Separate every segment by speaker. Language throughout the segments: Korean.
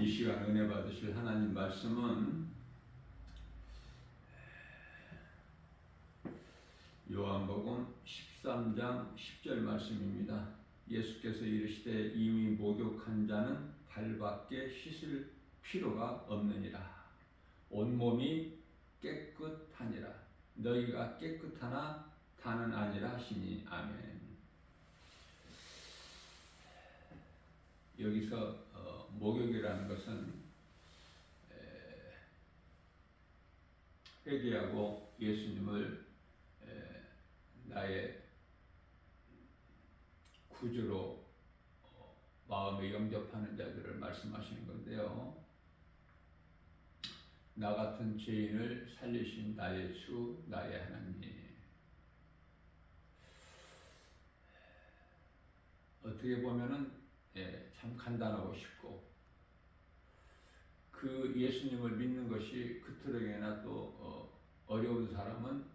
Speaker 1: 이 시간 은혜 받으실 하나님 말씀은 요한복음 13장 10절 말씀입니다. 예수께서 이르시되 이미 목욕한 자는 발밖에 씻을 필요가 없느니라. 온몸이 깨끗하니라. 너희가 깨끗하나 다는 아니라 하시니. 아멘. 여기서 목욕이라는 것은 회개하고 예수님을 나의 구주로 마음에 영접하는 자들을 말씀하시는 건데요. 나 같은 죄인을 살리신 나의 주, 나의 하나님. 어떻게 보면은 참 간단하고 쉽고, 그 예수님을 믿는 것이 그토록이나 또 어려운 사람은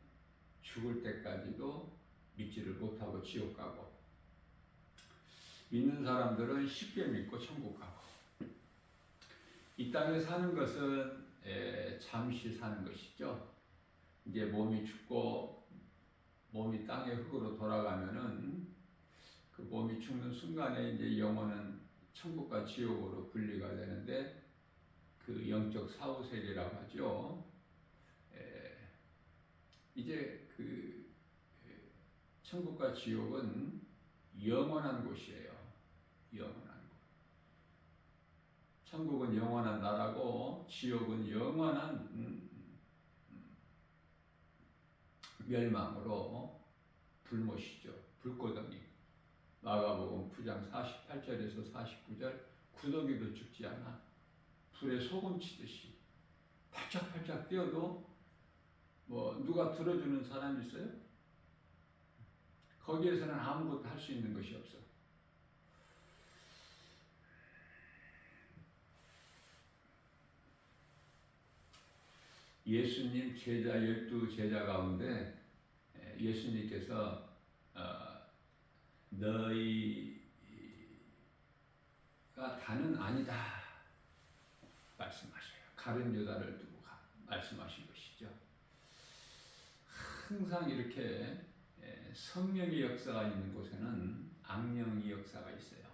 Speaker 1: 죽을 때까지도 믿지를 못하고 지옥 가고, 믿는 사람들은 쉽게 믿고 천국 가고. 이 땅에 사는 것은 잠시 사는 것이죠. 이제 몸이 죽고 몸이 땅의 흙으로 돌아가면은 그 몸이 죽는 순간에 이제 영혼은 천국과 지옥으로 분리가 되는데, 그 영적 사후세계라고 하죠. 이제 그 천국과 지옥은 영원한 곳이에요. 영원한 곳. 천국은 영원한 나라고 지옥은 영원한 멸망으로 불못이죠. 불고덩이. 마가복음 9장 48절에서 49절, 구더기도 죽지 않아 불에 소금 치듯이 팔짝팔짝 뛰어도 뭐 누가 들어주는 사람이 있어요? 거기에서는 아무것도 할 수 있는 것이 없어. 예수님 제자 12제자 가운데 예수님께서 너희가 다는 아니다 말씀하셔요. 가룟 유다를 두고 말씀하신 것이죠. 항상 이렇게 성령의 역사가 있는 곳에는 악령의 역사가 있어요.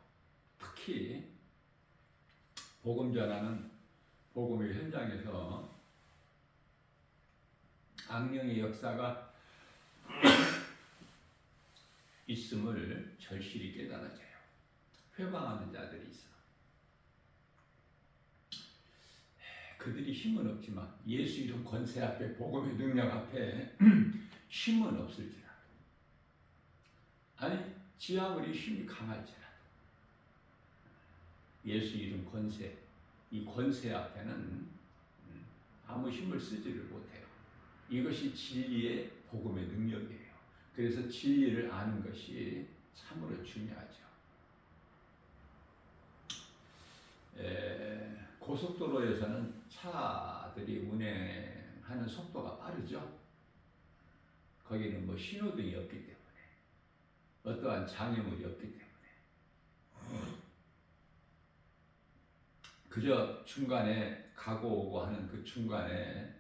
Speaker 1: 특히 복음 전하는 복음의 현장에서 악령의 역사가 있음을 절실히 깨달아져요. 회방하는 자들이 있어. 그들이 힘은 없지만 예수 이름 권세 앞에, 복음의 능력 앞에 힘은 없을지라도, 아니 지 아무리 힘이 강할지라도 예수 이름 권세, 이 권세 앞에는 아무 힘을 쓰지를 못해요. 이것이 진리의 복음의 능력이에요. 그래서 진리를 아는 것이 참으로 중요하죠. 고속도로에서는 차들이 운행하는 속도가 빠르죠. 거기는 뭐 신호등이 없기 때문에, 어떠한 장애물이 없기 때문에 그저 중간에 가고 오고 하는 그 중간에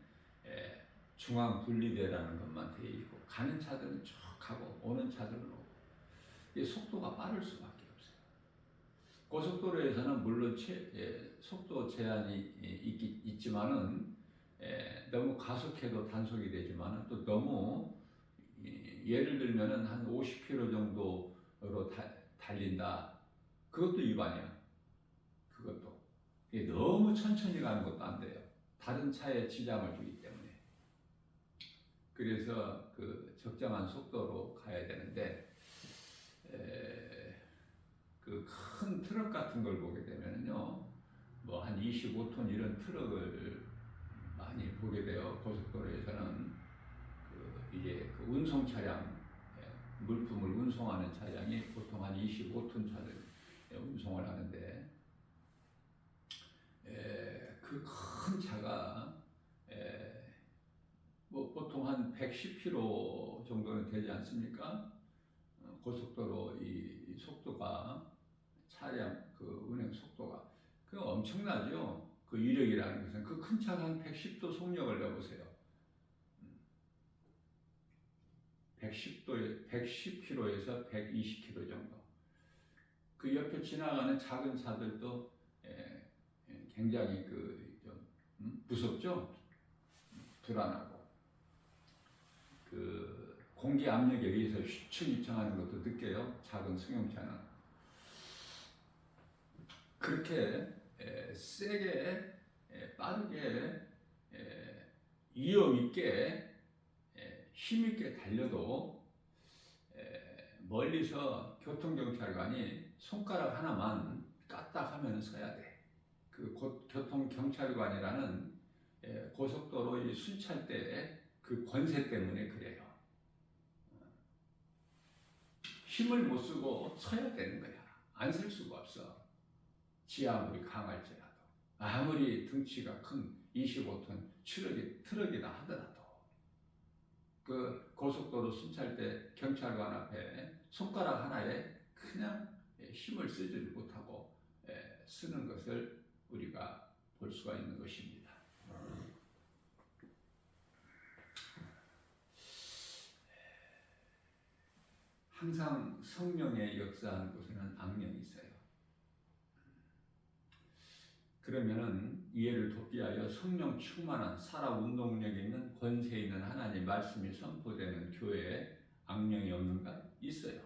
Speaker 1: 중앙 분리대라는 것만 되어 있고, 가는 차들은 쭉 가고 오는 차들은 오고, 이 속도가 빠를 수밖에 없어요. 고속도로에서는 물론 속도 제한이 있지만은 너무 가속해도 단속이 되지만은 또 너무 예를 들면은 한 50km 정도로 달린다. 그것도 위반이야. 그것도 너무 천천히 가는 것도 안 돼요. 다른 차에 지장을 주기 때문에. 그래서 그 적정한 속도로 가야 되는데, 그 큰 트럭 같은 걸 보게 되면요, 뭐 한 25톤 이런 트럭을 많이 보게 돼요. 고속도로에서는 이제 그 운송 차량, 물품을 운송하는 차량이 보통 한 25톤 차를 운송을 하는데, 그 큰 차가 뭐 보통 한 110km 정도는 되지 않습니까? 고속도로 이 속도가, 차량 그 운행 속도가 그 엄청나죠. 그 이력이라는 것은 그 큰 차가 한 110도 속력을 내보세요. 110km에서 120km 정도. 그 옆에 지나가는 작은 차들도 굉장히 좀 무섭죠. 불안하고 그 공기 압력에 의해서 휘청휘청하는 것도 느껴요. 작은 승용차는 그렇게 세게 빠르게 위험 있게 힘 있게 달려도 멀리서 교통경찰관이 손가락 하나만 까딱하면 서야 돼. 그 교통경찰관이라는 고속도로의 순찰대의 그 권세 때문에 그래요. 힘을 못 쓰고 서야 되는 거야. 안 쓸 수가 없어. 지 아무리 강할지라도, 아무리 등치가 큰 25톤 트럭이다 하더라도, 그 고속도로 순찰대 경찰관 앞에 손가락 하나에 그냥 힘을 쓰지를 못하고 쓰는 것을 우리가 볼 수가 있는 것입니다. 항상 성령의 역사하는 곳에는 악령이 있어요. 그러면은 이해를 돕기 위하여 성령 충만한 살아 운동력 있는 권세 있는 하나님 말씀이 선포되는 교회에 악령이 없는가? 있어요.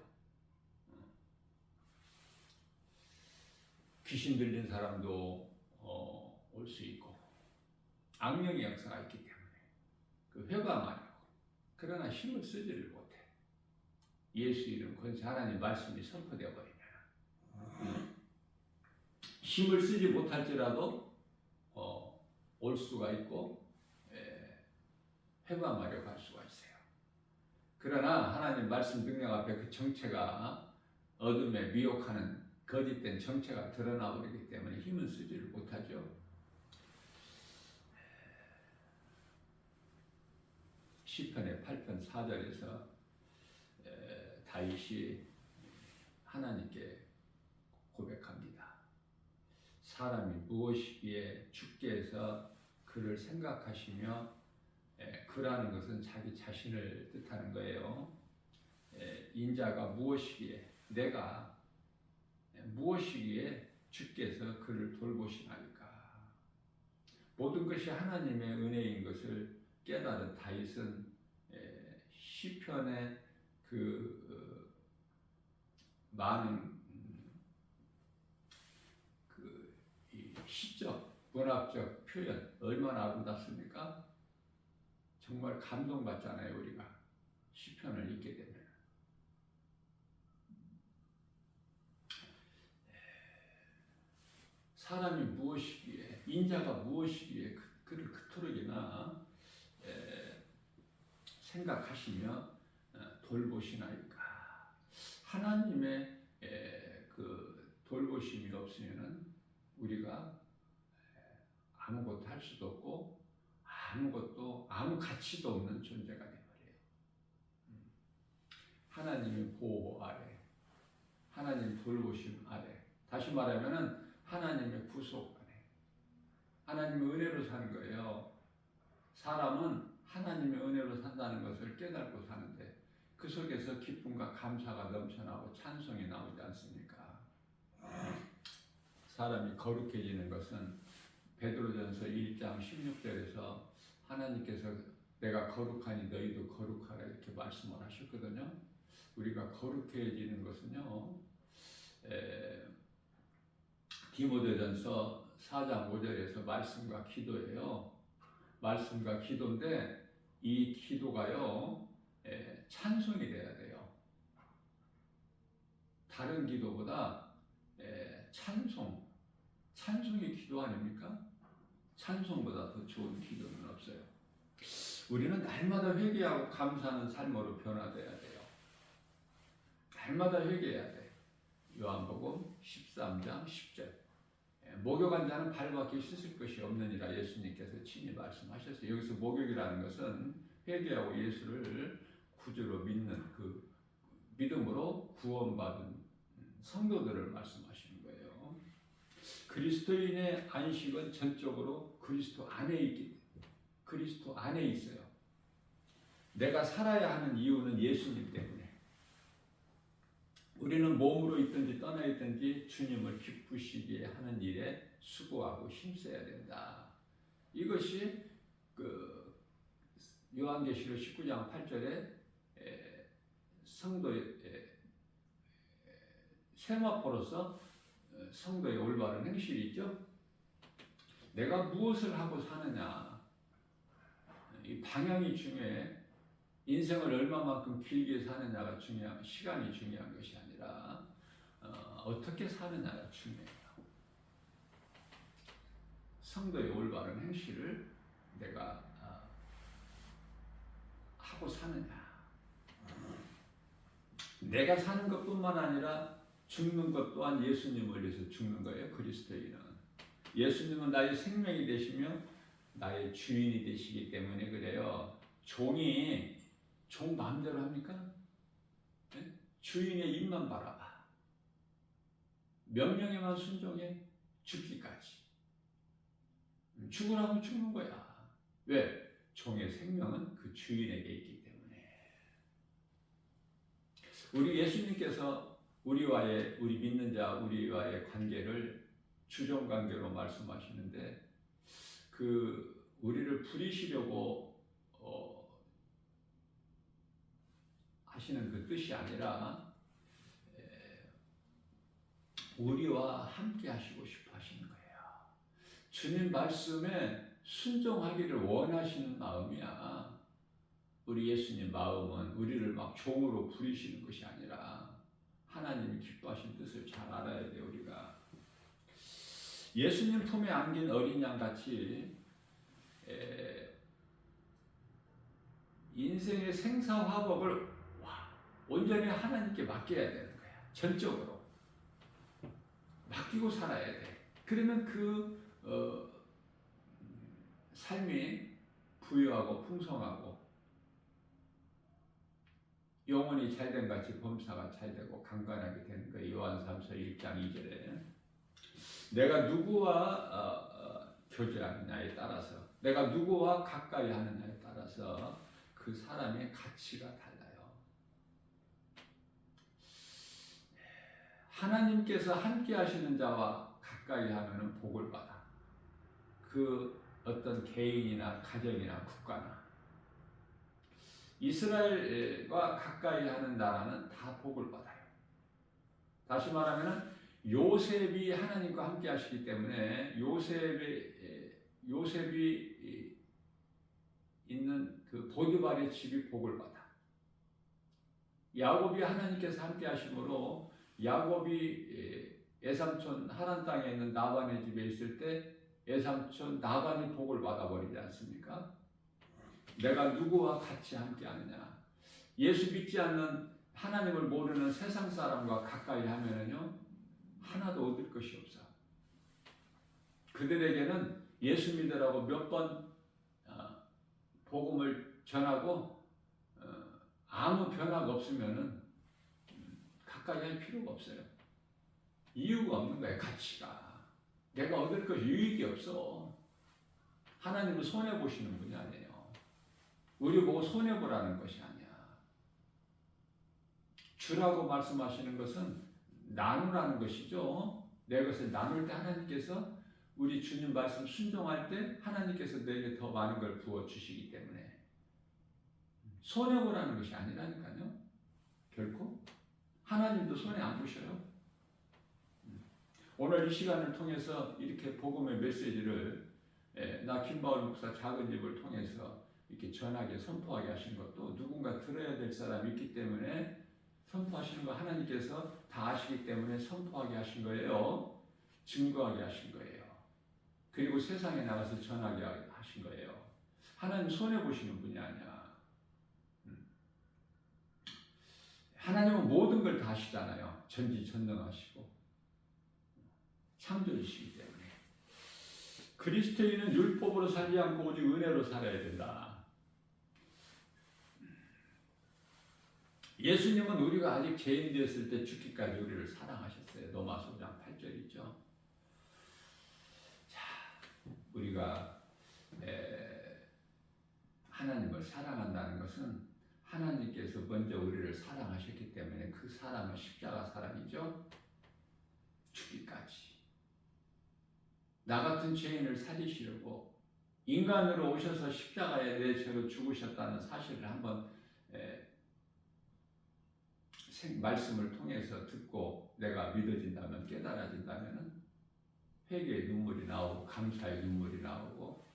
Speaker 1: 귀신 들린 사람도 올 수 있고 악령의 역사가 있기 때문에 그 회방하려고 그러나 힘을 쓰지를 못해. 예수 이름 권세 하나님 말씀이 선포되어 버리면 힘을 쓰지 못할지라도 올 수가 있고 회방하려고 할 수가 있어요. 그러나 하나님 말씀 능력 앞에 그 정체가 어둠에 미혹하는 거짓된 정체가 드러나 버리기 때문에 힘은 쓰지를 못하죠. 시편의 8편 4절에서 다윗이 하나님께 고백합니다. 사람이 무엇이기에 주께서 그를 생각하시며 그라는 것은 자기 자신을 뜻하는 거예요. 인자가 무엇이기에 내가 무엇이기에 주께서 그를 돌보시나이까. 모든 것이 하나님의 은혜인 것을 깨달은 다윗은 시편의 그 많은 이 시적, 문학적 표현 얼마나 아름답습니까? 정말 감동받잖아요. 우리가 시편을 읽게 되면. 사람이 무엇이기에 인자가 무엇이기에 그를 그토록이나 생각하시며 돌보시나이까. 하나님의 그 돌보심이 없으면은 우리가 아무것도 할 수도 없고 아무 가치도 없는 존재가 되어버려요. 하나님의 보호 아래, 하나님 돌보심 아래, 다시 말하면은 하나님의 구속 안에, 하나님의 은혜로 사는 거예요. 사람은 하나님의 은혜로 산다는 것을 깨닫고 사는데 그 속에서 기쁨과 감사가 넘쳐나고 찬송이 나오지 않습니까? 사람이 거룩해지는 것은 베드로전서 1장 16절에서 하나님께서 내가 거룩하니 너희도 거룩하라 이렇게 말씀을 하셨거든요. 우리가 거룩해지는 것은요, 디모데전서 4장 5절에서 말씀과 기도예요. 말씀과 기도인데 이 기도가요 찬송이 돼야 돼요. 다른 기도보다 찬송이 기도 아닙니까? 찬송보다 더 좋은 기도는 없어요. 우리는 날마다 회개하고 감사하는 삶으로 변화돼야 돼요. 날마다 회개해야 돼. 요한복음 13장 10절. 목욕한 자는 발밖에 씻을 것이 없느니라 예수님께서 친히 말씀하셨어요. 여기서 목욕이라는 것은 회개하고 예수를 구주로 믿는 그 믿음으로 구원받은 성도들을 말씀하시는 거예요. 그리스도인의 안식은 전적으로 그리스도 안에 있어요. 내가 살아야 하는 이유는 예수님 때문에. 우리는 몸으로 있든지 떠나 있든지 주님을 기쁘시게 하는 일에 수고하고 힘써야 된다. 이것이 그 요한계시록 19장 8절에 성도의 세마포로서 성도의 올바른 행실이 있죠. 내가 무엇을 하고 사느냐, 이 방향이 중요해. 인생을 얼마만큼 길게 사느냐가 중요한, 시간이 중요한 것이 아니라 어떻게 사느냐가 중요해요. 성도의 올바른 행실을 내가 하고 사느냐. 내가 사는 것뿐만 아니라 죽는 것 또한 예수님을 위해서 죽는 거예요. 그리스도인은. 예수님은 나의 생명이 되시며 나의 주인이 되시기 때문에 그래요. 종 마음대로 합니까? 네? 주인의 입만 바라봐. 명령에만 순종해. 죽기까지. 죽으라면 죽는 거야. 왜? 종의 생명은 그 주인에게 있기 때문에. 우리 예수님께서 우리 믿는 자, 우리와의 관계를 주종 관계로 말씀하시는데, 우리를 부리시려고 하시는 그 뜻이 아니라, 우리와 함께 하시고 싶어 하시는 거예요. 주님 말씀에 순종하기를 원하시는 마음이야. 우리 예수님 마음은 우리를 막 종으로 부리시는 것이 아니라 하나님이 기뻐하신 뜻을 잘 알아야 돼요. 우리가 예수님 품에 안긴 어린 양같이 인생의 생사화복을 온전히 하나님께 맡겨야 되는 거야. 전적으로 맡기고 살아야 돼. 그러면 삶이 부유하고 풍성하고 영혼이 잘된 같이 범사가 잘되고 강건하게 되는 거예요. 요한삼서 1장 2절에 내가 누구와 교제하느냐에 따라서, 내가 누구와 가까이 하느냐에 따라서 그 사람의 가치가 달라요. 하나님께서 함께 하시는 자와 가까이 하면 복을 받아. 그 어떤 개인이나 가정이나 국가나. 이스라엘과 가까이 하는 나라는 다 복을 받아요. 다시 말하면 요셉이 하나님과 함께 하시기 때문에 요셉이 있는 그 보디발의 집이 복을 받아. 야곱이 하나님께서 함께 하심으로 야곱이 애삼촌 하란 땅에 있는 나반의 집에 있을 때 애삼촌 나반이 복을 받아버리지 않습니까? 내가 누구와 같이 함께 하느냐. 예수 믿지 않는 하나님을 모르는 세상 사람과 가까이 하면은요, 하나도 얻을 것이 없어. 그들에게는 예수 믿으라고 몇 번 복음을 전하고 아무 변화가 없으면은 가까이 할 필요가 없어요. 이유가 없는 거예요. 가치가. 내가 얻을 것이 유익이 없어. 하나님은 손해보시는 분이 아니에요. 우리 보고 손해보라는 것이 아니야. 주라고 말씀하시는 것은 나누라는 것이죠. 내 것을 나눌 때 하나님께서 우리 주님 말씀 순종할 때 하나님께서 내게 더 많은 걸 부어주시기 때문에 손해보라는 것이 아니라니까요. 결코. 하나님도 손해 안 보셔요. 오늘 이 시간을 통해서 이렇게 복음의 메시지를 나 김바울 목사 작은 집을 통해서 이렇게 전하게 선포하게 하신 것도 누군가 들어야 될 사람이 있기 때문에 선포하시는 거 하나님께서 다 아시기 때문에 선포하게 하신 거예요. 증거하게 하신 거예요. 그리고 세상에 나가서 전하게 하신 거예요. 하나님 손해보시는 분이 아니야. 하나님은 모든 걸 다 아시잖아요. 전지전능하시고 창조주시기 때문에. 그리스도인은 율법으로 살지 않고 오직 은혜로 살아야 된다. 예수님은 우리가 아직 죄인 되었을 때 죽기까지 우리를 사랑하셨어요. 로마서 5장 8절이죠. 우리가 하나님을 사랑한다는 것은 하나님께서 먼저 우리를 사랑하셨기 때문에 그 사랑은 십자가 사랑이죠. 죽기까지. 나 같은 죄인을 살리시려고 인간으로 오셔서 십자가에 내 죄로 죽으셨다는 사실을 한번 말씀을 통해서 듣고 내가 믿어진다면, 깨달아진다면 회개의 눈물이 나오고 감사의 눈물이 나오고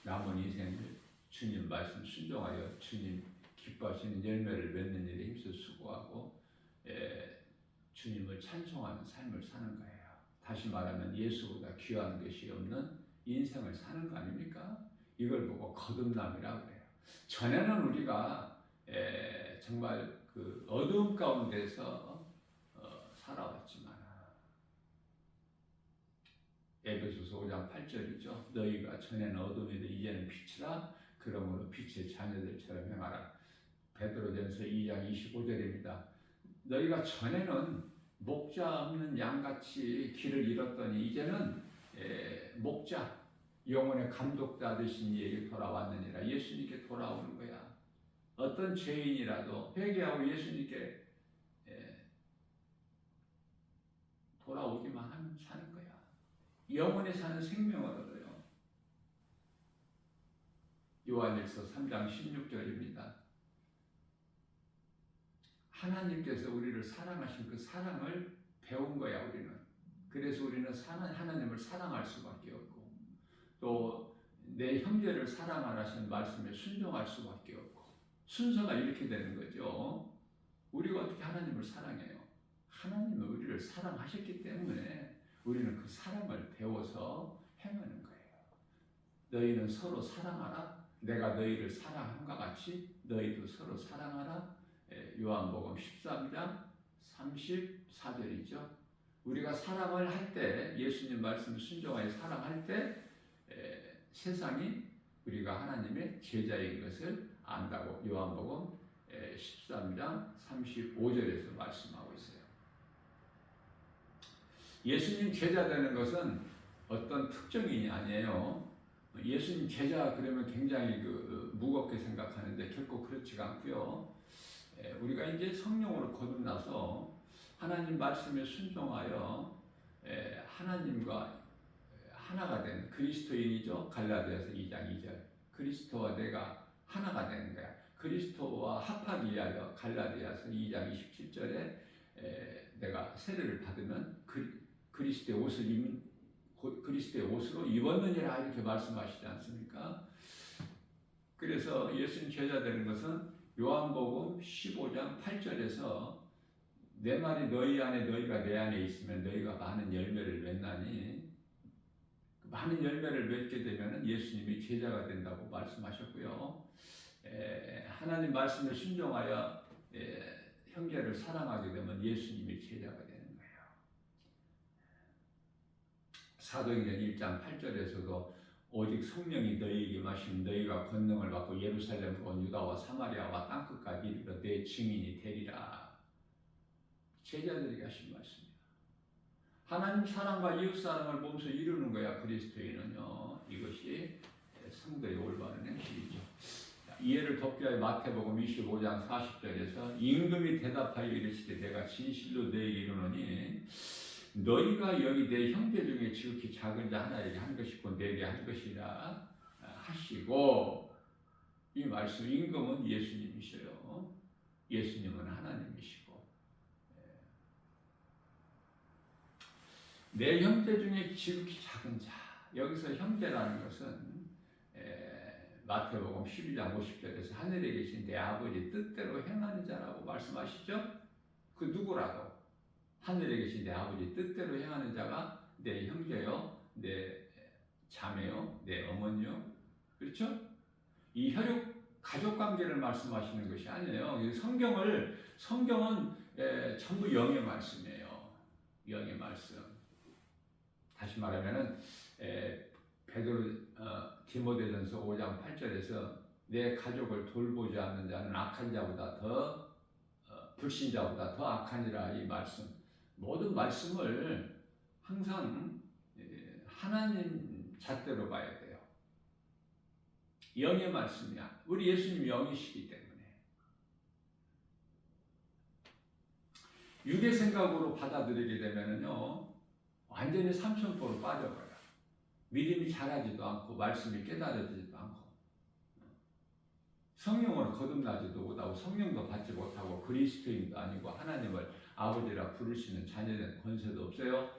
Speaker 1: 남은 인생을 주님 말씀 순종하여 주님 기뻐하시는 열매를 맺는 일에 힘써 수고하고 주님을 찬송하는 삶을 사는 거예요. 다시 말하면 예수보다 귀한 것이 없는 인생을 사는 거 아닙니까? 이걸 보고 거듭남이라고 해요. 전에는 우리가 정말 그 어두움 가운데서 살아왔지만 에베소서 5장 8절이죠. 너희가 전에는 어둠이되 이제는 빛이라. 그러므로 빛의 자녀들처럼 행하라. 베드로전서 2장 25절입니다. 너희가 전에는 목자 없는 양같이 길을 잃었더니 이제는 목자, 영혼의 감독자 되신 이에게 돌아왔느니라. 예수님께 돌아오는 거야. 어떤 죄인이라도 회개하고 예수님께 돌아오기만 하면 사는 거야. 영원히 사는 생명을 얻어요. 요한일서 3장 16절입니다. 하나님께서 우리를 사랑하신 그 사랑을 배운 거야, 우리는. 그래서 우리는 하나님을 사랑할 수밖에 없고, 또 내 형제를 사랑하라는 말씀에 순종할 수밖에 없고, 순서가 이렇게 되는 거죠. 우리가 어떻게 하나님을 사랑해요? 하나님은 우리를 사랑하셨기 때문에 우리는 그 사랑을 배워서 행하는 거예요. 너희는 서로 사랑하라. 내가 너희를 사랑함과 같이 너희도 서로 사랑하라. 요한복음 13장 34절이죠. 우리가 사랑을 할 때, 예수님 말씀 순종하여 사랑할 때 세상이 우리가 하나님의 제자인 것을 안다고 요한복음 13장 35절에서 말씀하고 있어요. 예수님 제자 되는 것은 어떤 특정인이 아니에요. 예수님 제자 그러면 굉장히 무겁게 생각하는데 결코 그렇지가 않고요. 우리가 이제 성령으로 거듭나서 하나님 말씀에 순종하여 하나님과 하나가 되는 그리스도인이죠. 갈라디아서 2장 2절. 그리스도와 내가 하나가 되는 거야. 그리스도와 합하기 위하여 갈라디아서 2장 27절에 내가 세례를 받으면 그리스도의 옷으로 입었느니라 이렇게 말씀하시지 않습니까? 그래서 예수님 제자 되는 것은 요한복음 15장 8절에서 내 말이 너희 안에 너희가 내 안에 있으면 너희가 많은 열매를 맺나니, 많은 열매를 맺게 되면 예수님이 제자가 된다고 말씀하셨고요. 하나님 말씀을 순종하여 형제를 사랑하게 되면 예수님이 제자가 되는 거예요. 사도행전 1장 8절에서도 오직 성령이 너희에게 임하시면 너희가 권능을 받고 예루살렘 온 유다와 사마리아와 땅끝까지 이르러 내 증인이 되리라. 제자들에게 하신 말씀입니다. 하나님 사랑과 이웃 사랑을 보면서 이루는 거야, 그리스도인은요. 이것이 성도의 올바른 행실이죠. 이해를 돕기 위하여 마태복음 25장 40절에서 임금이 대답하여 이르시되 내가 진실로 너희에게 이르노니 너희가 여기 내 형제 중에 지극히 작은 자 하나에게 한 것이고 내게 한 것이라 하시고, 이 말씀 임금은 예수님이셔요. 예수님은 하나님이시고 내 형제 중에 지극히 작은 자, 여기서 형제라는 것은 마태복음 12장 50절에서 하늘에 계신 내 아버지 뜻대로 행하는 자라고 말씀하시죠. 그 누구라도 하늘에 계신 내 아버지 뜻대로 행하는 자가 내 형제요, 내 자매요, 내 어머니요. 그렇죠? 이 혈육 가족 관계를 말씀하시는 것이 아니에요. 성경은 전부 영의 말씀이에요. 영의 말씀. 다시 말하면은 디모데전서 5장 8절에서 내 가족을 돌보지 않는 자는 악한 자보다 더 불신자보다 더 악하니라. 이 말씀, 모든 말씀을 항상 하나님 잣대로 봐야 돼요. 영의 말씀이야. 우리 예수님 영이시기 때문에. 육의 생각으로 받아들이게 되면은요, 완전히 삼천포로 빠져버려요. 믿음이 자라지도 않고, 말씀이 깨달아지지도 않고, 성령으로 거듭나지도 못하고, 성령도 받지 못하고, 그리스도인도 아니고, 하나님을 아버지라 부를 수 있는 자녀된 권세도 없어요.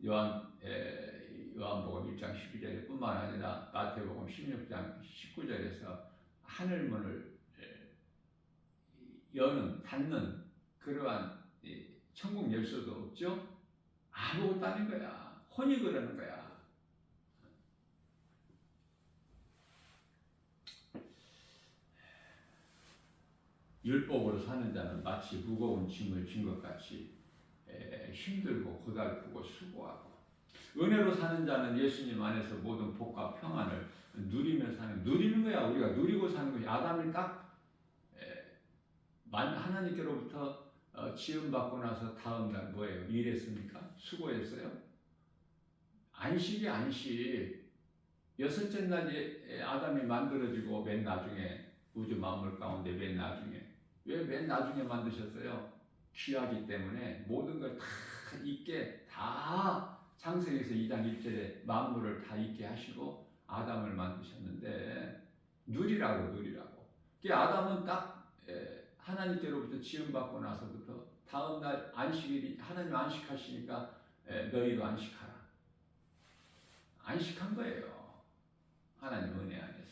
Speaker 1: 요한복음 1장 12절에 뿐만 아니라 마태복음 16장 19절에서 하늘문을 여는, 닫는 그러한 천국 열쇠도 없죠. 아무것도 아닌 거야. 혼이 그러는 거야. 율법으로 사는 자는 마치 무거운 짐을 진 것 같이 힘들고 고달프고 수고하고, 은혜로 사는 자는 예수님 안에서 모든 복과 평안을 누리며 누리는 거야. 우리가 누리고 사는 거야. 아담이 딱 하나님께로부터 지음받고 나서 다음 날 뭐예요? 일했습니까? 수고했어요? 안식이 안식. 여섯째 날에 아담이 만들어지고 맨 나중에 우주 만물 가운데 맨 나중에, 왜 맨 나중에 만드셨어요? 귀하기 때문에 모든 걸 다 있게, 다 창세기에서 2장 1절에 만물을 다 있게 하시고 아담을 만드셨는데, 누리라고. 그 아담은 딱 하나님께로부터 지음받고 나서부터 다음 날 안식일이, 하나님 안식하시니까 너희도 안식하라. 안식한 거예요. 하나님 은혜 안에서.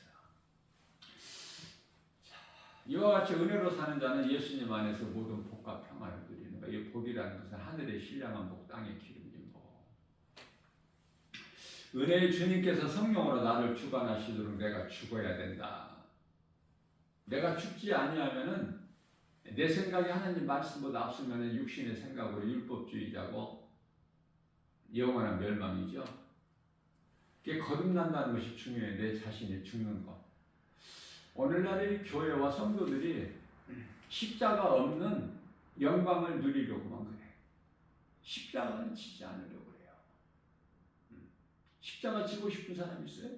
Speaker 1: 이와 같이 은혜로 사는 자는 예수님 안에서 모든 복과 평안을 누리는 거예요. 이 복이라는 것은 하늘의 신령한 복, 땅의 기름진 복. 은혜의 주님께서 성령으로 나를 주관하시도록 내가 죽어야 된다. 내가 죽지 아니하면은, 내 생각이 하나님 말씀보다 앞서면 육신의 생각으로 율법주의자고 영원한 멸망이죠. 그게 거듭난다는 것이 중요해요. 내 자신이 죽는 것. 오늘날의 교회와 성도들이 십자가 없는 영광을 누리려고만 그래. 십자가는 지지 않으려고 그래요. 십자가 지고 싶은 사람 있어요?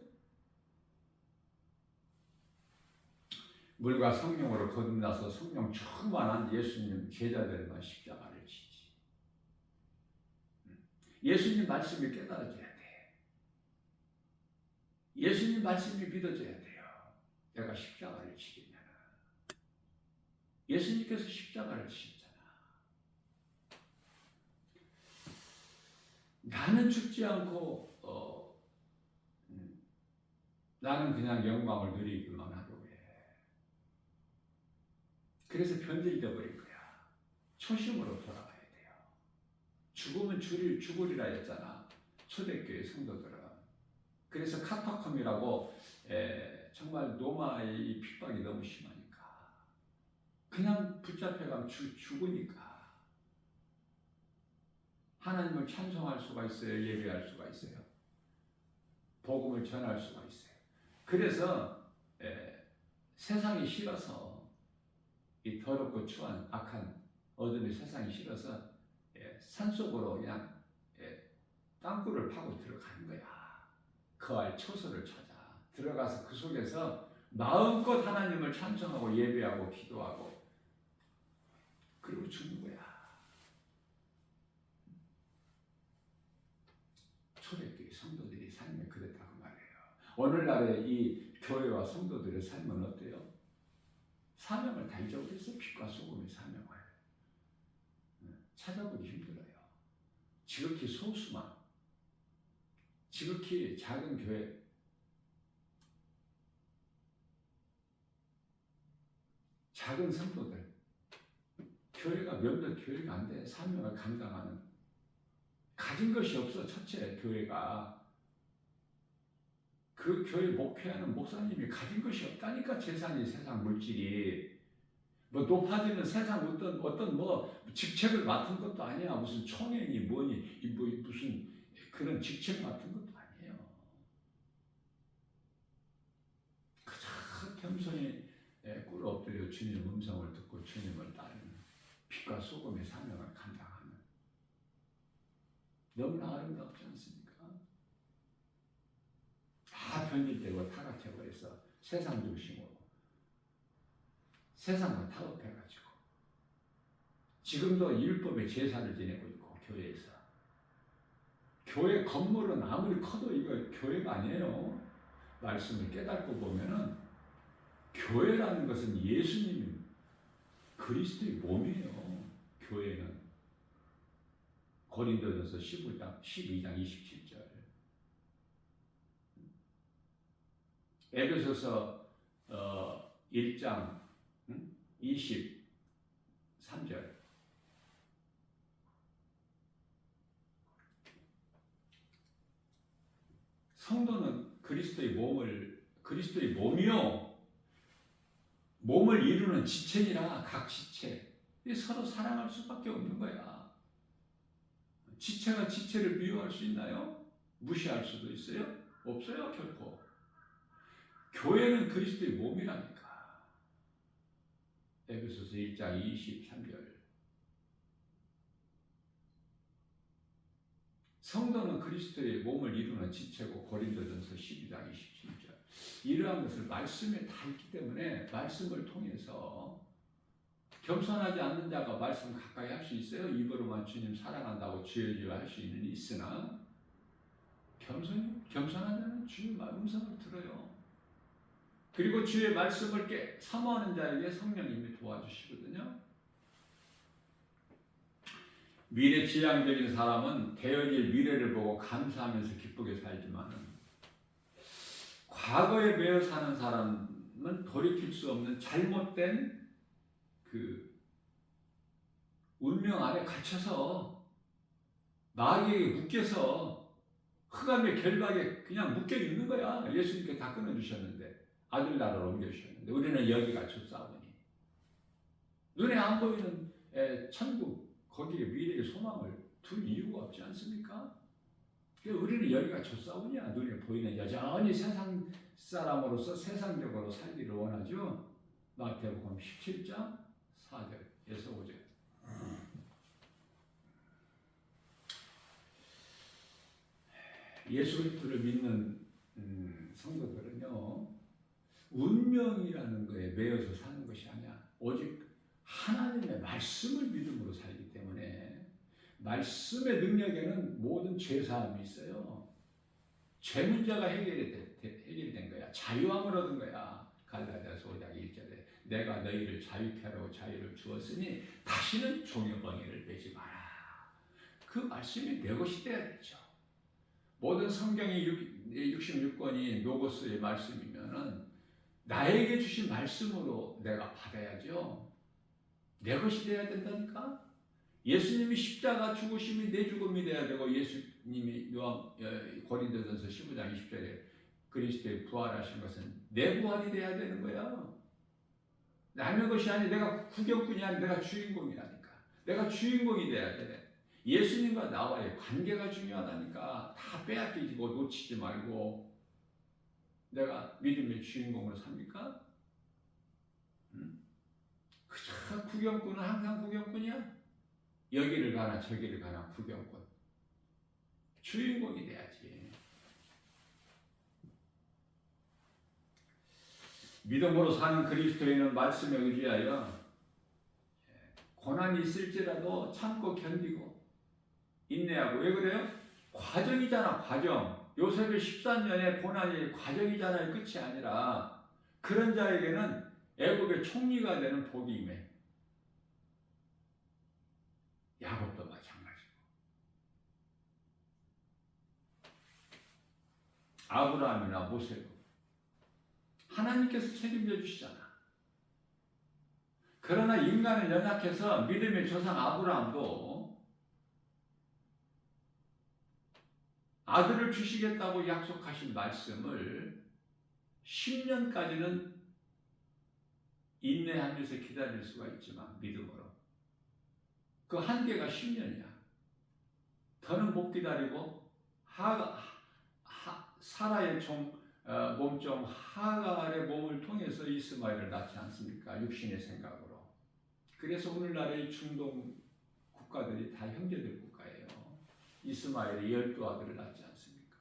Speaker 1: 물과 성령으로 거듭나서 성령 충만한 예수님 제자들만 십자가를 지지. 예수님 말씀이 깨달아져야 돼. 예수님 말씀이 믿어져야 돼요. 내가 십자가를 지겠냐나. 예수님께서 십자가를 지셨잖아. 나는 죽지 않고 나는 그냥 영광을 누리기만 하려고 해. 그래서 변질되어 버린 거야. 초심으로 돌아가야 돼요. 죽으면 죽으리라 했잖아. 초대교회 성도들은. 그래서 카타콤이라고 정말 노마의 핍박이 너무 심하니까 그냥 붙잡혀가면 죽으니까 하나님을 찬송할 수가 있어요. 예배할 수가 있어요. 복음을 전할 수가 있어요. 그래서 세상이 싫어서, 이 더럽고 추한 악한 어둠의 세상이 싫어서 산속으로 그냥 땅굴을 파고 들어가는 거야. 거할 처소를 찾아 들어가서 그 속에서 마음껏 하나님을 찬송하고 예배하고 기도하고 그리고 죽는 거야. 초대교회 성도들이 삶이 그랬다고 말해요. 오늘날의 이 교회와 성도들의 삶은 어때요? 사명을 다 잊어버렸어. 빛과 소금의 사명을 찾아보기 힘들어요. 지극히 소수만, 지극히 작은 교회, 작은 성도들, 교회가 몇몇 교회가 안 돼. 사명을 감당하는. 가진 것이 없어. 첫째, 교회가. 그 교회 목회하는 목사님이 가진 것이 없다니까. 재산이, 세상 물질이. 뭐 높아지는 세상 어떤 뭐 직책을 맡은 것도 아니야. 무슨 총회니 뭐니 뭐 무슨 그런 직책 맡은 것도 아니에요. 그저 겸손히 꿇어 엎드려 주님 음성을 듣고 주님을 따르는 빛과 소금의 사명을 감당하는. 너무나 아름답지 않습니까? 변질되고 타락해버려서 세상 중심으로 세상과 타협해가지고 지금도 율법의 제사를 지내고 있고 교회에서 교회 건물은 아무리 커도 이거 교회가 아니에요. 말씀을 깨닫고 보면은 교회라는 것은 예수님이 그리스도의 몸이에요. 교회는 고린도전서 12장 27절 에베소서 1장 23절 성도는 그리스도의 몸이요 몸을 이루는 지체니라. 각 지체 서로 사랑할 수밖에 없는 거야. 지체가 지체를 비유할 수 있나요? 무시할 수도 있어요? 없어요, 결코. 교회는 그리스도의 몸이라니까. 에베소서 1장 23절 성도는 그리스도의 몸을 이루는 지체고 고린도전서 12장 27절 이러한 것을 말씀에 다 있기 때문에 말씀을 통해서 겸손하지 않는 자가 말씀 가까이 할 수 있어요? 입으로만 주님 사랑한다고 주여 주여 할 수 있으나 겸손한 자는 주의 음성을 들어요. 그리고 주의 말씀을 사모하는 자에게 성령님이 도와주시거든요. 미래지향적인 사람은 되어질 미래를 보고 감사하면서 기쁘게 살지만 과거에 매여 사는 사람은 돌이킬 수 없는 잘못된 그 운명 안에 갇혀서 마귀에게 묶여서 흑암의 결박에 그냥 묶여 있는 거야. 예수님께 다 끊어주셨는데 아들 나라로 옮겨주셨는데 우리는 여기 갇혀 싸우니 눈에 안 보이는 천국 거기에 미래의 소망을 둘 이유가 없지 않습니까? 우리는 여기가 좁싸우냐? 눈에 보이는 여전히 세상 사람으로서 세상적으로 살기를 원하죠. 마태복음 17장 4절에서 5절. 예수 그리스도를 믿는 성도들은요, 운명이라는 거에 매여서 사는 것이 아니야. 오직 하나님의 말씀을 믿음으로 살기 때문에 말씀의 능력에는 모든 죄사함이 있어요. 죄 문제가 해결된 거야. 자유함을 얻은 거야. 갈라디아서 5장 1절에 내가 너희를 자유케 하라고 자유를 주었으니 다시는 종의 멍에를 매지 마라. 그 말씀이 내 것이 되어야겠죠. 모든 성경의 66권이 노고스의 말씀이면은 나에게 주신 말씀으로 내가 받아야죠. 내 것이 되어야 된다니까. 예수님이 십자가 죽으심이 내 죽음이 되어야 되고 예수님이 고린도전서 15장 20절에 그리스도의 부활하신 것은 내 부활이 되어야 되는 거야. 남의 것이 아니 내가 구경꾼이 아니 내가 주인공이라니까. 내가 주인공이 되어야 돼. 예수님과 나와의 관계가 중요하다니까. 다 빼앗기고 놓치지 말고 내가 믿음의 주인공으로 삽니까? 그저 구경꾼은 항상 구경꾼이야? 여기를 가나 저기를 가나 구경꾼. 주인공이 돼야지. 믿음으로 사는 그리스도인은 말씀에 의지하여 고난이 있을지라도 참고 견디고 인내하고. 왜 그래요? 과정이잖아. 과정. 요셉의 13년의 고난이 과정이잖아요. 끝이 아니라. 그런 자에게는 애국의 총리가 되는 복이 임해. 야곱도 마찬가지고. 아브라함이나 모세도 하나님께서 책임져 주시잖아. 그러나 인간은 연약해서 믿음의 조상 아브라함도 아들을 주시겠다고 약속하신 말씀을 10년까지는 인내하면서 기다릴 수가 있지만 믿음으로 그 한계가 10년이야. 더는 못 기다리고 사라의 몸종 하갈의 몸을 통해서 이스마엘을 낳지 않습니까? 육신의 생각으로. 그래서 오늘날의 중동 국가들이 다 형제들 국가예요. 이스마엘이 12 아들을 낳지 않습니까?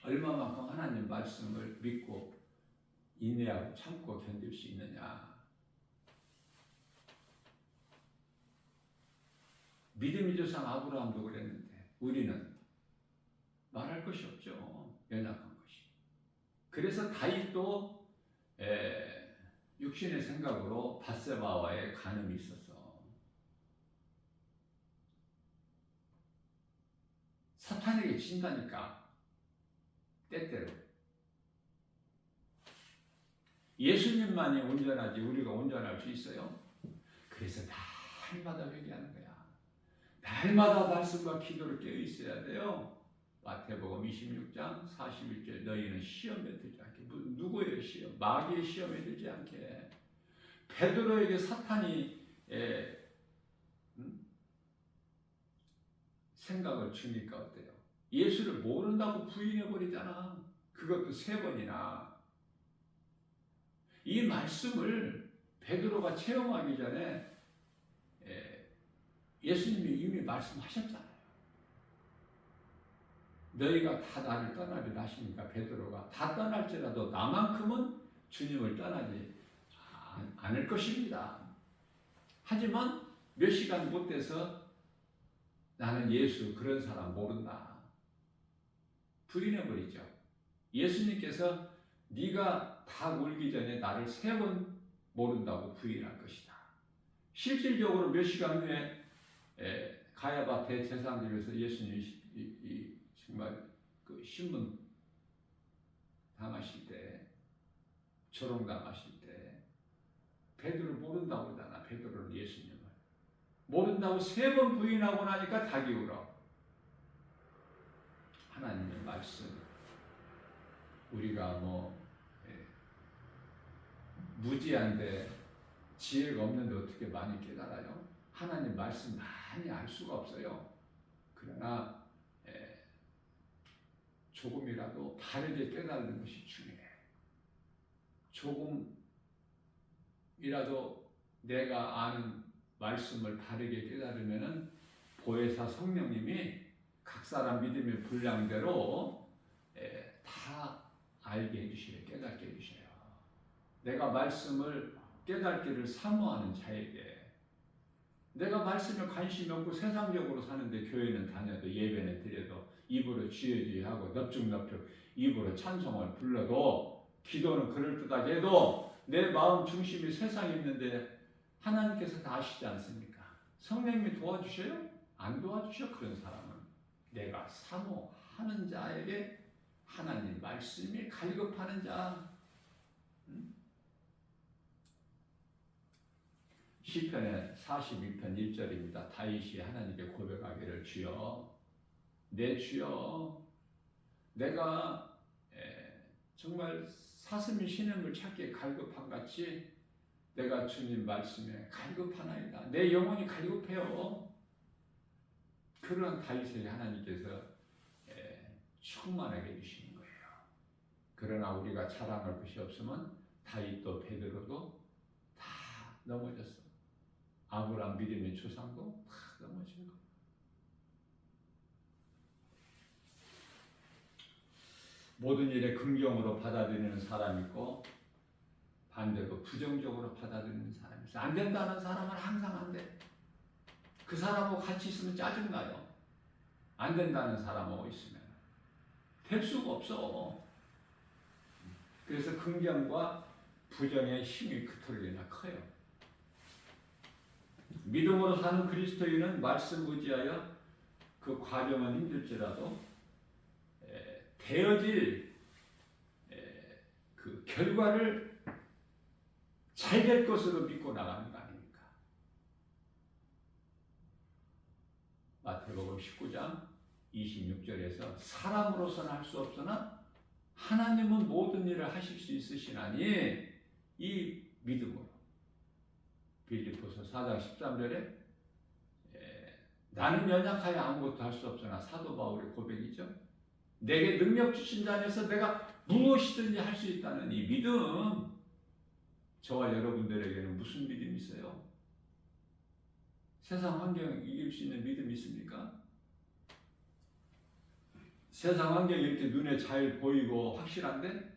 Speaker 1: 얼마만큼 하나님 말씀을 믿고 인내하고 참고 견딜 수 있느냐. 믿음의 조상 아브라함도 그랬는데 우리는 말할 것이 없죠. 연약한 것이. 그래서 다윗도 육신의 생각으로 밧세바와의 간음이 있었어. 사탄에게 진다니까. 때때로. 예수님만이 온전하지 우리가 온전할 수 있어요? 그래서 날마다 회개하는 거야. 날마다 말씀과 기도를 깨어 있어야 돼요. 마태복음 26장 41절 너희는 시험에 들지 않게. 누구의 시험? 마귀의 시험에 들지 않게. 베드로에게 사탄이 생각을 주니까 어때요? 예수를 모른다고 부인해버리잖아. 그것도 3번이나. 이 말씀을 베드로가 체험하기 전에 예수님이 이미 말씀하셨잖아요. 너희가 다 나를 떠나리라 하시니까 베드로가 다 떠날지라도 나만큼은 주님을 떠나지 않을 것입니다. 하지만 몇 시간 못 돼서 나는 예수 그런 사람 모른다. 부인해버리죠. 예수님께서 네가 다 울기 전에 나를 3번 모른다고 부인할 것이다. 실질적으로 몇 시간 후에 가야바 대제사장들에서 예수님이 정말 그 신문 당하실 때, 조롱 당하실 때 베드로 모른다고 그러잖아. 베드로는 예수님을 모른다고 3번 부인하고 나니까 닭이 울어. 하나님의 말씀 우리가 무지한데 지혜가 없는데 어떻게 많이 깨달아요? 하나님 말씀 많이 알 수가 없어요. 그러나 조금이라도 바르게 깨달는 것이 중요해. 조금이라도 내가 아는 말씀을 바르게 깨달으면은 보혜사 성령님이 각 사람 믿음의 분량대로 다 알게 해주셔요. 깨닫게 해주셔요. 내가 말씀을 깨닫기를 사모하는 자에게 내가 말씀에 관심이 없고 세상적으로 사는데 교회는 다녀도 예배는 드려도 입으로 주여 하고 넙죽넙죽 입으로 찬송을 불러도 기도는 그럴듯하게 해도 내 마음 중심이 세상에 있는데 하나님께서 다 아시지 않습니까? 성령님이 도와주셔요? 안 도와주셔. 그런 사람은 내가 사모하는 자에게 하나님 말씀이 갈급하는 자. 시편의 42편 1절입니다. 다윗이 하나님께 고백하기를 주여 내 주여 내가 정말 사슴이 신음을 찾기에 갈급한 같이 내가 주님 말씀에 갈급하나이다. 내 영혼이 갈급해요. 그런 다윗에게 하나님께서 충만하게 해주시는 거예요. 그러나 우리가 자랑할 것이 없으면 다윗도 베드로도 다 넘어졌어. 아브라함 믿음의 조상도 다 넘어진 거. 모든 일에 긍정으로 받아들이는 사람이 있고 반대로 부정적으로 받아들이는 사람이 있어요. 안 된다는 사람은 항상 안 돼. 그 사람하고 같이 있으면 짜증나요. 안 된다는 사람하고 있으면 될 수가 없어. 그래서 긍정과 부정의 힘이 그토록이나 커요. 믿음으로 사는 그리스도인은 말씀 의지하여 그 과정은 힘들지라도 되어질 그 결과를 잘 될 것으로 믿고 나가는 거 아닙니까? 마태복음 19장 26절에서 사람으로서는 할 수 없으나 하나님은 모든 일을 하실 수 있으시나니 이 믿음으로 빌립보서 4장 13절에 나는 연약하여 아무것도 할 수 없으나 사도 바울의 고백이죠. 내게 능력 주신 자 안에서 내가 무엇이든지 할 수 있다는 이 믿음, 저와 여러분들에게는 무슨 믿음이 있어요? 세상 환경 이길 수 있는 믿음이 있습니까? 세상 환경이 이렇게 눈에 잘 보이고 확실한데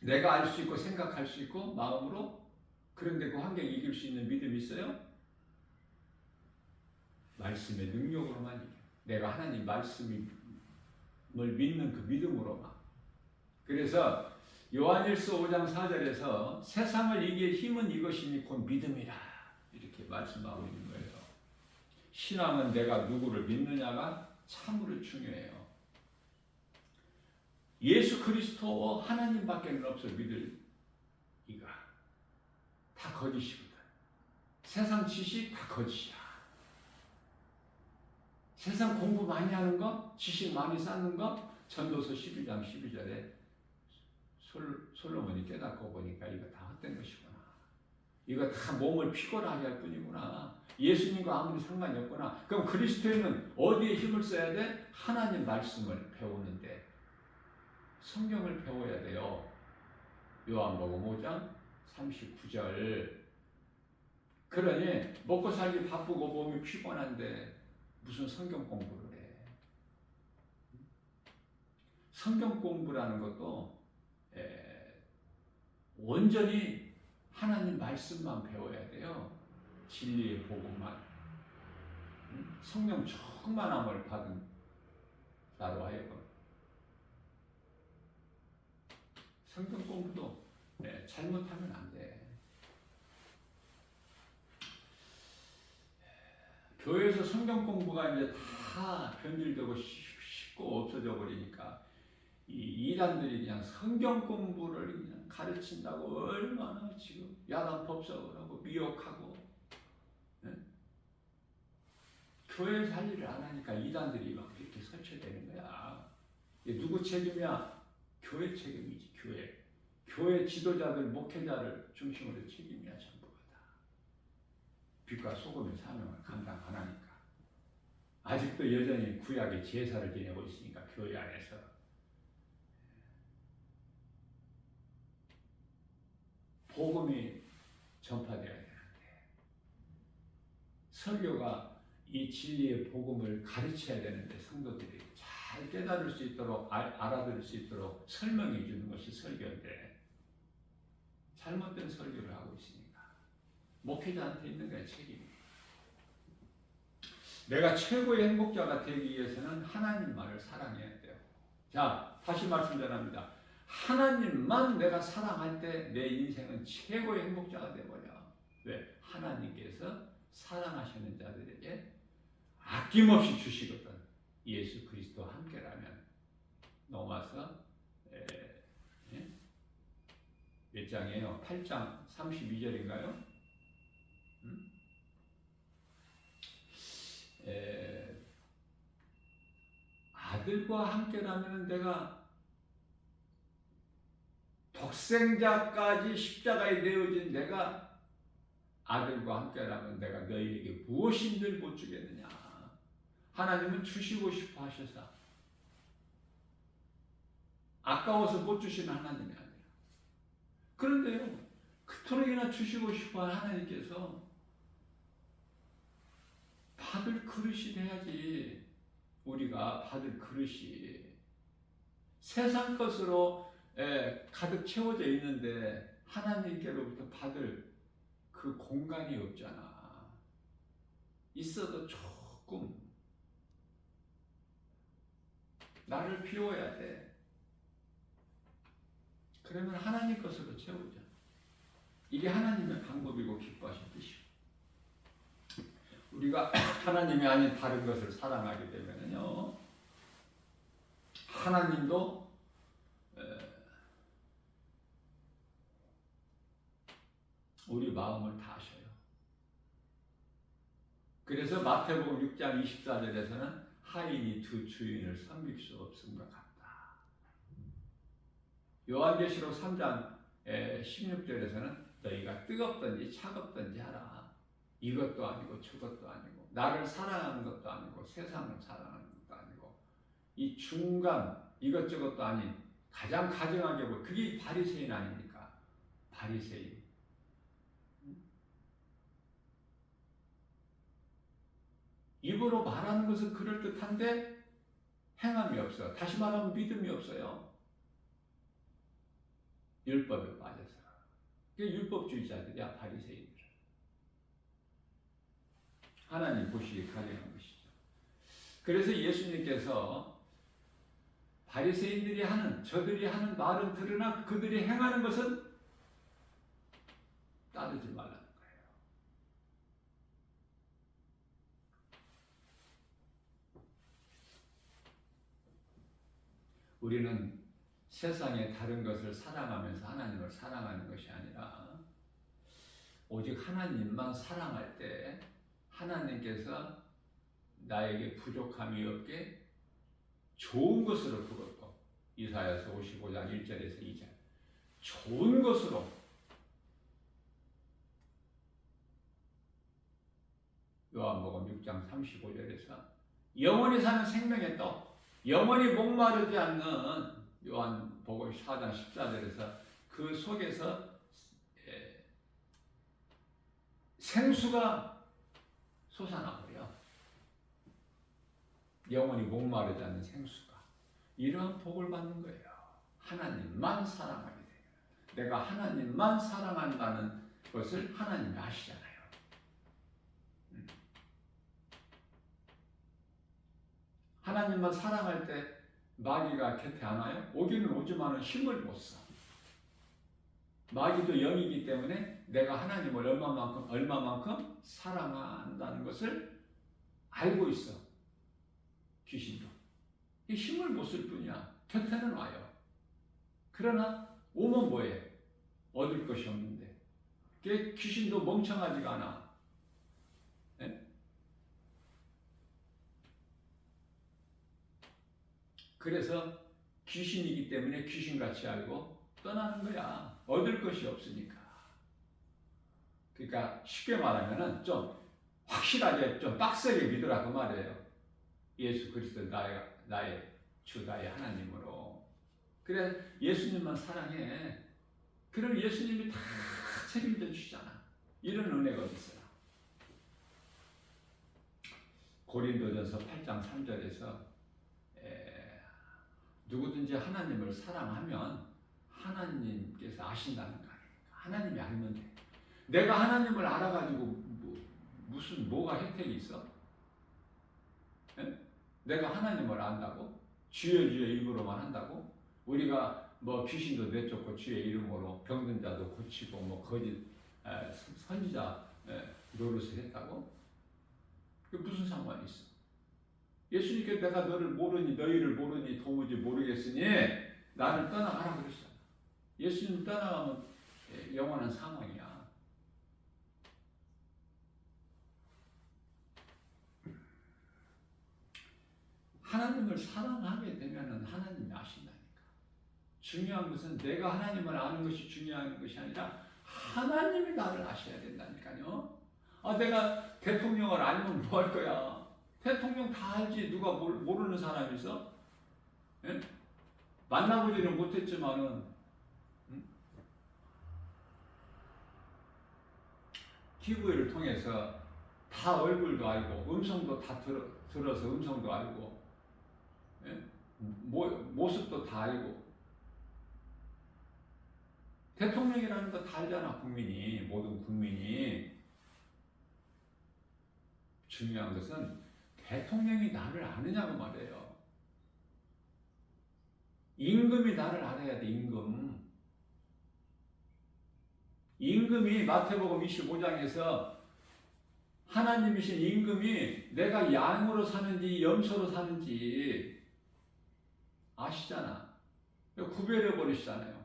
Speaker 1: 내가 알 수 있고 생각할 수 있고 마음으로 그런데 그 환경 이길 수 있는 믿음이 있어요? 말씀의 능력으로만 이겨. 내가 하나님 말씀을 믿는 그 믿음으로만. 그래서 요한일서 5장 4절에서 세상을 이길 힘은 이것이니 곧 믿음이라 이렇게 말씀하고 있는 거예요. 신앙은 내가 누구를 믿느냐가 참으로 중요해요. 예수 그리스도 하나님밖에는 없어 믿을 이가 다 거짓이거든. 세상 지식 다 거짓이야. 세상 공부 많이 하는 거, 지식 많이 쌓는 거, 전도서 12장 12절에 솔로몬이 깨닫고 보니까 이거 다 헛된 것이구나. 이거 다 몸을 피곤하게 할 뿐이구나. 예수님과 아무리 상관이 없구나. 그럼 그리스도인은 어디에 힘을 써야 돼? 하나님 말씀을 배우는데 성경을 배워야 돼요. 요한복음 5장 39절. 그러니 먹고 살기 바쁘고 몸이 피곤한데 무슨 성경 공부를 해. 성경 공부라는 것도 온전히 하나님 말씀만 배워야 돼요. 진리의 복음만. 성령 충만함을 받은 나로 하여금 성경 공부도 잘못하면 안 돼. 교회에서 성경 공부가 이제 다 변질되고 쉽고 없어져 버리니까 이 이단들이 그냥 성경 공부를 그냥 가르친다고 얼마나 지금 야단 법석을 하고 미혹하고 교회에서 할 일을 안 하니까 이단들이 막 이렇게 설치되는 거야. 이게 누구 책임이야? 교회 책임이지. 교회 지도자들, 목회자를 중심으로 책임이야. 전부가 다. 빛과 소금의 사명을 감당 안 하니까. 아직도 여전히 구약의 제사를 지내고 있으니까 교회 안에서. 복음이 전파되어야 되는데 설교가 이 진리의 복음을 가르쳐야 되는데 성도들이 잘 깨달을 수 있도록 알아들을 수 있도록 설명해 주는 것이 설교인데 잘못된 설교를 하고 있으니까 목회자한테 있는 거야 책임이. 내가 최고의 행복자가 되기 위해서는 하나님만을 사랑해야 돼요. 자, 다시 말씀 전합니다. 하나님만 내가 사랑할 때 내 인생은 최고의 행복자가 되어버려. 왜? 하나님께서 사랑하시는 자들에게 아낌없이 주시거든. 예수 그리스도와 함께라면. 넘어와서 몇 장이에요? 8장 32절인가요? 아들과 함께라면 내가 독생자까지 십자가에 내어진 내가 아들과 함께라면 내가 너희에게 무엇인들 못 주겠느냐. 하나님은 주시고 싶어 하셔서 아까워서 못 주시는 하나님이 아니라. 그런데요, 그토록이나 주시고 싶어 하는 하나님께서 받을 그릇이 돼야지. 우리가 받을 그릇이 세상 것으로 가득 채워져 있는데 하나님께로부터 받을 그 공간이 없잖아. 있어도 조금 나를 비워야 돼. 그러면 하나님 것으로 채우자. 이게 하나님의 방법이고 기뻐하신 뜻이고. 우리가 하나님이 아닌 다른 것을 사랑하게 되면요, 하나님도 우리 마음을 다 아셔요. 그래서 마태복음 6장 24절에서는 하인이 두 주인을 섬길 수 없음과 같다. 요한계시록 3장 16절에서는 너희가 뜨겁든지 차갑든지 하라. 이것도 아니고 저것도 아니고 나를 사랑하는 것도 아니고 세상을 사랑하는 것도 아니고 이 중간 이것저것도 아닌 가장 가증하게 보여. 그게 바리새인 아닙니까? 바리새인. 입으로 말하는 것은 그럴듯한데 행함이 없어. 다시 말하면 믿음이 없어요. 율법에 빠져서. 그게 율법주의자들이야, 바리새인들. 하나님 보시기 가능한 것이죠. 그래서 예수님께서 바리새인들이 하는, 저들이 하는 말은 들으나 그들이 행하는 것은 따르지 말라는 거예요. 우리는 세상의 다른 것을 사랑하면서 하나님을 사랑하는 것이 아니라 오직 하나님만 사랑할 때 하나님께서 나에게 부족함이 없게 좋은 것으로 그것도 이사야서 55장 1절에서 2절 좋은 것으로 요한복음 6장 35절에서 영원히 사는 생명의 떡 영원히 목마르지 않는 요한복음 4장 14절에서 그 속에서 생수가 솟아나버려. 영원히 목마르지 않는 생수가. 이러한 복을 받는 거예요. 하나님만 사랑하게 돼요. 내가 하나님만 사랑한다는 것을 하나님이 아시잖아요. 하나님만 사랑할 때 마귀가 곁에 안 와요? 오기는 오지만은 힘을 못 써. 마귀도 영이기 때문에 내가 하나님을 얼마만큼 사랑한다는 것을 알고 있어. 귀신도. 이 힘을 못 쓸 뿐이야. 곁에는 와요. 그러나 오면 뭐해? 얻을 것이 없는데. 귀신도 멍청하지가 않아. 네? 그래서 귀신이기 때문에 귀신같이 알고 떠나는 거야. 얻을 것이 없으니까. 그러니까 쉽게 말하면은 좀 확실하게 좀 빡세게 믿으라 그 말이에요. 예수 그리스도 나의 주 나의 하나님으로. 그래 예수님만 사랑해. 그럼 예수님이 다 책임져 주시잖아. 이런 은혜가 어디 있어요? 고린도전서 8장 3절에서 누구든지 하나님을 사랑하면 하나님께서 아신다는 거 아닙니까? 하나님이 알면 돼. 내가 하나님을 알아가지고 뭐가 혜택이 있어? 네? 내가 하나님을 안다고? 주여 주여 입으로만 한다고? 우리가 뭐 귀신도 내쫓고 주의 이름으로 병든 자도 고치고 뭐 거짓 선지자 노릇을 했다고? 그게 무슨 상관이 있어? 예수님께 내가 너희를 모르니 도무지 모르겠으니 나를 떠나가라 그러셨잖아. 예수님 떠나가면 영원한 사망이야. 하나님을 사랑하게 되면 하나님이 아신다니까. 중요한 것은 내가 하나님을 아는 것이 중요한 것이 아니라 하나님이 나를 아셔야 된다니까요. 내가 대통령을 알면 뭐 할 거야? 대통령 다 알지. 누가 모르는 사람이 있어? 예? 만나보지는 못했지만은 TV를 통해서 다 얼굴도 알고 음성도 다 들어서 음성도 알고 예? 모습도 다 알고 대통령이라는 거 다 알잖아. 모든 국민이. 중요한 것은 대통령이 나를 아느냐고 말이에요. 임금이 나를 알아야 돼. 임금이 마태복음 25장에서 하나님이신 임금이 내가 양으로 사는지 염소로 사는지 아시잖아. 구별해 버리시잖아요.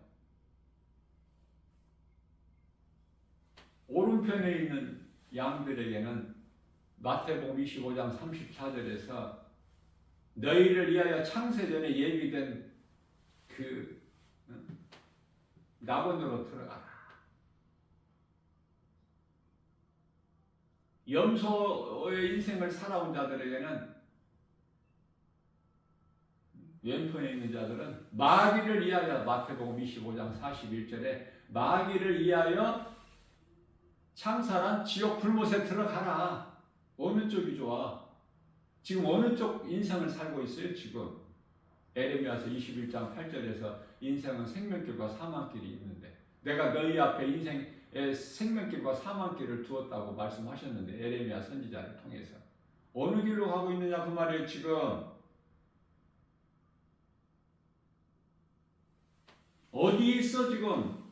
Speaker 1: 오른편에 있는 양들에게는 마태복음 25장 34절에서 너희를 위하여 창세전에 예비된 그 낙원으로 들어가라. 염소의 인생을 살아온 자들에게는 왼편에 있는 자들은 마귀를 위하여 마태복음 25장 41절에 마귀를 위하여 창살한 지옥 불못에 들어가라. 어느 쪽이 좋아? 지금 어느 쪽 인생을 살고 있어요? 지금 에레미야서 21장 8절에서 인생은 생명길과 사망길이 있는데 내가 너희 앞에 인생의 생명길과 사망길을 두었다고 말씀하셨는데 에레미야 선지자를 통해서 어느 길로 가고 있느냐 그 말이에요. 지금 어디에 있어 지금?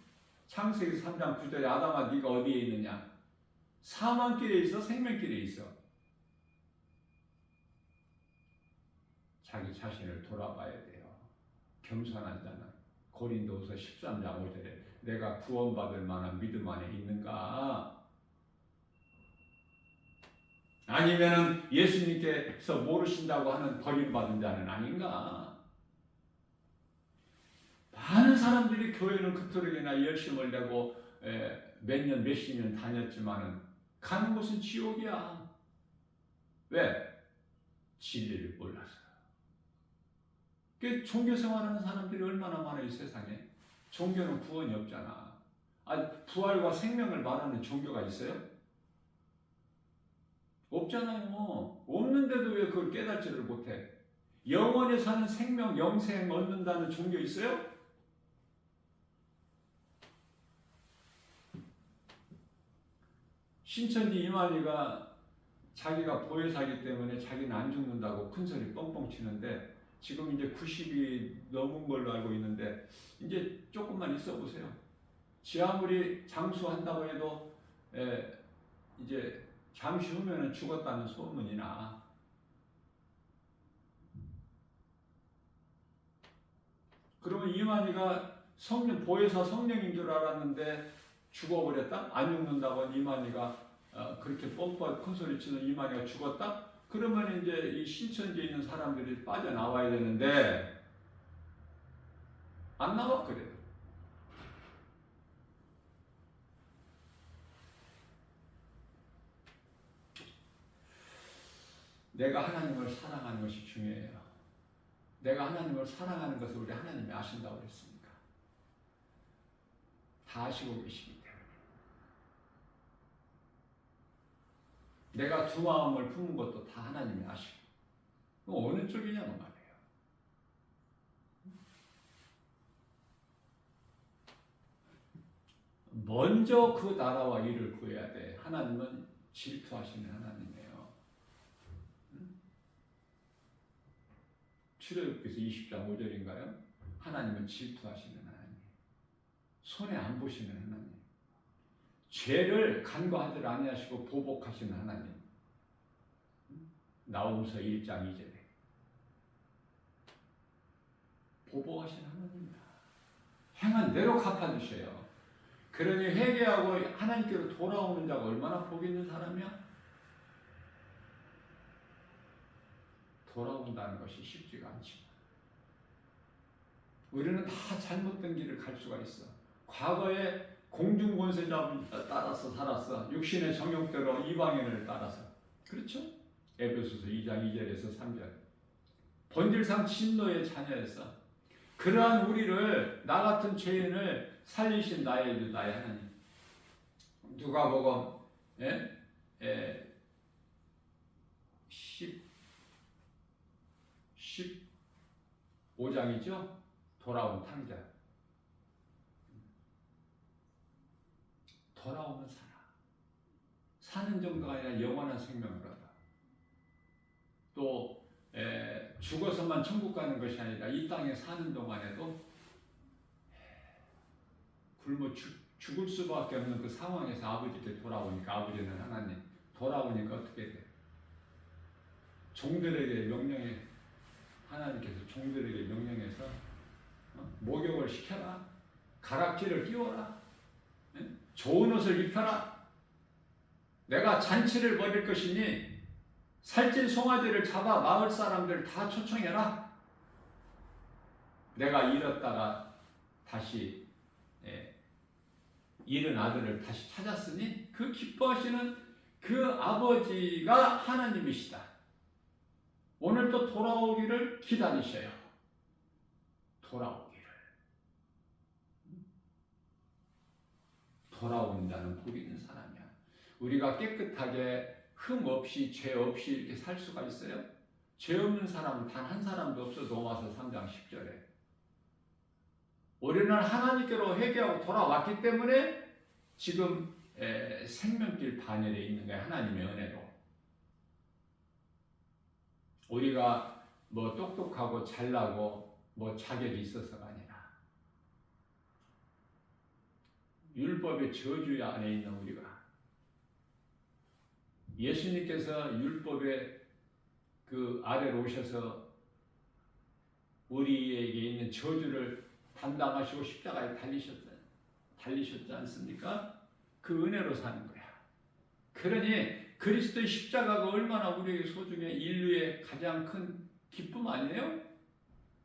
Speaker 1: 창세기 3장 9절에 아담아 네가 어디에 있느냐? 사망길에 있어? 생명길에 있어? 자기 자신을 돌아봐야 돼요. 겸손한 자는 고린도후서 13장 5절에 내가 구원받을 만한 믿음 안에 있는가? 아니면은 예수님께서 모르신다고 하는 버림받은 자는 아닌가? 많은 사람들이 교회는 그토록이나 열심을 내고 몇 년, 몇십 년 다녔지만은 가는 곳은 지옥이야. 왜? 진리를 몰라서. 그 종교 생활하는 사람들이 얼마나 많아요, 이 세상에. 종교는 구원이 없잖아. 부활과 생명을 말하는 종교가 있어요? 없잖아요. 없는데도 왜 그걸 깨닫지를 못해? 영원히 사는 생명, 영생 얻는다는 종교 있어요? 신천지 이만희가 자기가 보혜사기 때문에 자기는 안 죽는다고 큰소리 뻥뻥 치는데 지금 이제 90이 넘은 걸로 알고 있는데 이제 조금만 있어 보세요. 지 아무리 장수한다고 해도 이제 잠시 후면은 죽었다는 소문이 나. 그러면 이만희가 성령 보혜사 성령인 줄 알았는데 죽어버렸다? 안 죽는다고 이만희가 그렇게 뻥뻥 큰소리 치는 이만희가 죽었다? 그러면 이제 이 신천지에 있는 사람들이 빠져나와야 되는데 안 나와 그래요. 내가 하나님을 사랑하는 것이 중요해요. 내가 하나님을 사랑하는 것을 우리 하나님이 아신다고 그랬습니까? 다 아시고 계시기 때문에. 내가 두 마음을 품은 것도 다 하나님이 아시고. 어느 쪽이냐고 말이에요. 먼저 그 나라와 일을 구해야 돼. 하나님은 질투하시는 하나님이에요. 출애굽기서 20장 5절인가요? 하나님은 질투하시는 하나님. 손해 안 보시는 하나님. 죄를 간과하지 아니하시고 보복하시는 하나님. 나홈서 1장 2절에 보복하시는 하나님이다. 행한 대로 갚아주셔요. 그러니 회개하고 하나님께로 돌아오는 자가 얼마나 복 있는 사람이야? 돌아온다는 것이 쉽지가 않지. 우리는 다 잘못된 길을 갈 수가 있어. 과거에 공중권세자 따라서 살았어. 육신의 정욕대로 이방인을 따라서. 그렇죠? 에베소서 2장 2절에서 3절. 본질상 진노의 자녀였어. 그러한 우리를 나 같은 죄인을 살리신 나의 하나님. 누가복음 15장이죠. 돌아온 탕자. 돌아오면 살아. 사는 정도가 아니라 영원한 생명을 얻어. 또 죽어서만 천국 가는 것이 아니라 이 땅에 사는 동안에도 굶어 죽을 수밖에 없는 그 상황에서 아버지께 돌아오니까 아버지는 하나님 돌아오니까 어떻게 돼? 종들에게 명령해. 하나님께서 종들에게 명령해서 목욕을 시켜라. 가락지를 끼워라. 좋은 옷을 입혀라. 내가 잔치를 벌일 것이니 살찐 송아지를 잡아 마을 사람들 다 초청해라. 내가 잃었다가 다시 잃은 아들을 다시 찾았으니 그 기뻐하시는 그 아버지가 하나님이시다. 오늘 또 돌아오기를 기다리셔요. 돌아오기를. 돌아온다는 복 있는 사람이야. 우리가 깨끗하게 흠 없이 죄 없이 이렇게 살 수가 있어요? 죄 없는 사람은 단 한 사람도 없어. 로마서 3장 10절에. 우리는 하나님께로 회개하고 돌아왔기 때문에 지금 생명길 반열에 있는 거예요. 하나님의 은혜로. 우리가 뭐 똑똑하고 잘나고 뭐 자격이 있어서가 아니라 율법의 저주 안에 있는 우리가, 예수님께서 율법의 그 아래로 오셔서 우리에게 있는 저주를 담당하시고 십자가에 달리셨지 않습니까? 그 은혜로 사는 거야. 그러니 그리스도의 십자가가 얼마나 우리에게 소중해. 인류의 가장 큰 기쁨 아니에요?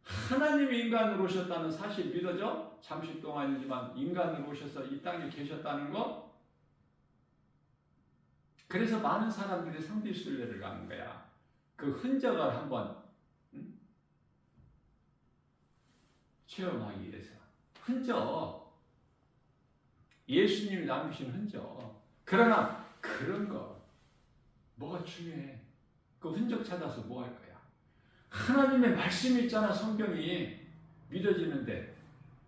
Speaker 1: 하나님이 인간으로 오셨다는 사실 믿어져? 잠시 동안이지만 인간으로 오셔서 이 땅에 계셨다는 거? 그래서 많은 사람들이 상비순례를 가는 거야. 그 흔적을 한번 체험하기 위해서. 흔적. 예수님이 남기신 흔적. 그러나 그런 거 뭐가 중요해? 그 흔적 찾아서 뭐 할 거야? 하나님의 말씀이 있잖아. 성경이 믿어지는데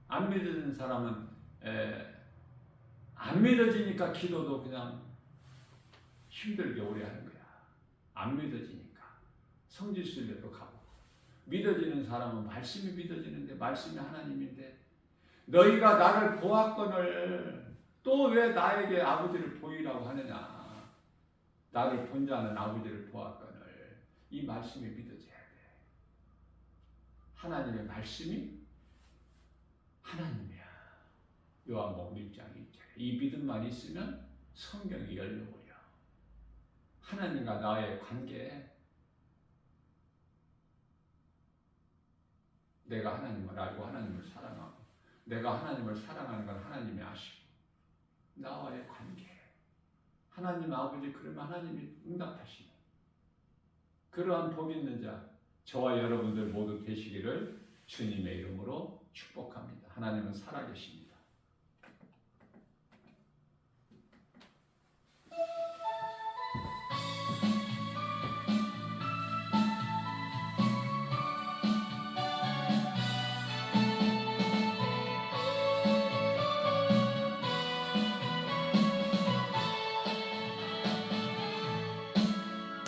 Speaker 1: 안 믿어지는 사람은 안 믿어지니까 기도도 그냥 힘들게 오래 하는 거야. 안 믿어지니까 성지순례도 가고. 믿어지는 사람은 말씀이 믿어지는데 말씀이 하나님인데 너희가 나를 보았거늘 또 왜 나에게 아버지를 보이라고 하느냐. 나를 본 자는 아버지를 보았거늘. 이 말씀이 믿어져야 돼. 하나님의 말씀이 하나님이야. 요한복음 1장 2절에 이 믿음만 있으면 성경이 열려버려. 하나님과 나의 관계, 내가 하나님을 알고 하나님을 사랑하고 내가 하나님을 사랑하는 건 하나님이 아시고 나와의 관계, 하나님 아버지, 그러면 하나님이 응답하시는 그러한 복 있는 자 저와 여러분들 모두 되시기를 주님의 이름으로 축복합니다. 하나님은 살아계십니다.